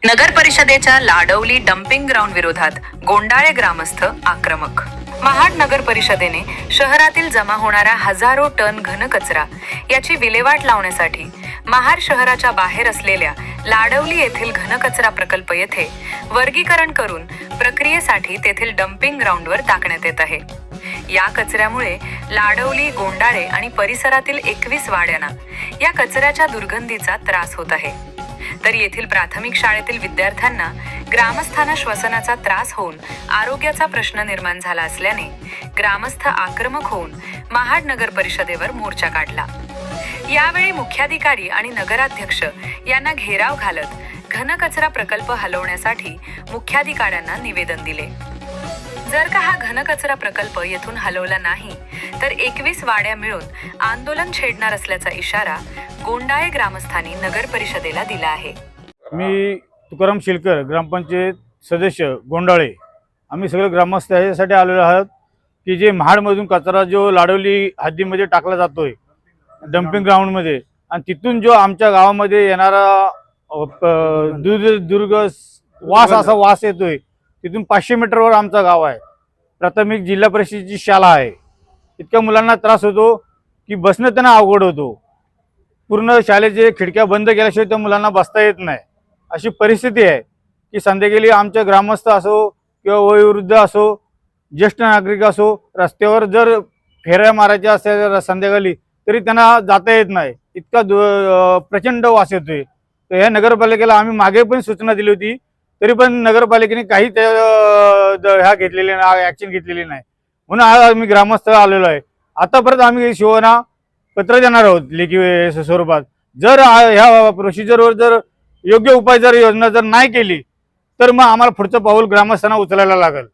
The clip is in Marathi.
नगर परिषदेच्या लाडवली डम्पिंग ग्राउंड विरोधात गोंडाळे ग्रामस्थ आक्रमक। महाड नगर परिषदेने शहरातील जमा होणारा हजारो टन घनकचरा याची विल्हेवाट लावण्यासाठी महाड शहराच्या बाहेर असलेल्या लाडवली येथील घनकचरा प्रकल्प येथे वर्गीकरण करून प्रक्रियेसाठी तेथील डम्पिंग ग्राउंडवर टाकण्यात येत आहे। या कचऱ्यामुळे लाडवली, गोंडाळे आणि परिसरातील 21 वाड्यांना या कचऱ्याच्या दुर्गंधीचा त्रास होत आहे। तर येथील प्राथमिक शाळेतील विद्यार्थ्यांना ग्रामस्थांना श्वसनाचा त्रास होऊन आरोग्याचा प्रश्न निर्माण झाला असल्याने ग्रामस्थ आक्रमक होऊन महाड नगर परिषदेवर मोर्चा काढला। यावेळी मुख्याधिकारी आणि नगराध्यक्ष यांना घेराव घालत घनकचरा प्रकल्प हलवण्यासाठी मुख्याधिकाऱ्यांना निवेदन दिले। जर का हा घनकचरा प्रकल्प येथून हलवला नाही तर 21 वाड्या मिळून आंदोलन छेडणार असल्याचा इशारा गोंडाळे ग्रामस्थांनी नगर परिषदेला दिला आहे। मी तुकाराम शिलकर, ग्रामपंचायत सदस्य गोंडाळे। आम्ही सगळे ग्रामस्थ यासाठी आलेलो आहोत की जे महाडमधून कचरा जो लाडवली हद्दीमध्ये टाकला जातोय डम्पिंग ग्राउंडमध्ये, आणि तिथून जो आमच्या गावामध्ये येणारा दुर्ग वास असा वास येतोय, तिथून 500 मीटरवर आमचं गाव आहे। प्राथमिक जिल्हा परिषदेची शाळा आहे। इतक्या मुलांना त्रास होतो की बसणं त्यांना अवघड होतो। पूर्ण शाळेचे खिडक्या बंद केल्याशिवाय त्या मुलांना बसता येत नाही, अशी परिस्थिती आहे की संध्याकाळी आमच्या ग्रामस्थ असो किंवा वयोवृद्ध असो, ज्येष्ठ नागरिक असो, रस्त्यावर जर फेऱ्या मारायच्या असल्या संध्याकाळी तरी त्यांना जाता येत नाही, इतका प्रचंड वास येतोय। तर ह्या नगरपालिकेला आम्ही मागे पण सूचना दिली होती, तरी पण नगरपालिकेने काही ह्या घेतलेले नाही, ॲक्शन घेतलेली नाही। म्हणून आज आम्ही ग्रामस्थ आलेलो आहे। आता परत आम्ही शिवना पत्र देणार आहोत लेखी स्वरूपात। जर ह्या प्रोसिजरवर जर योग्य उपाय जर योजना जर नाही केली तर मग आम्हाला पुढचं पाऊल ग्रामस्थांना उचलायला लागेल।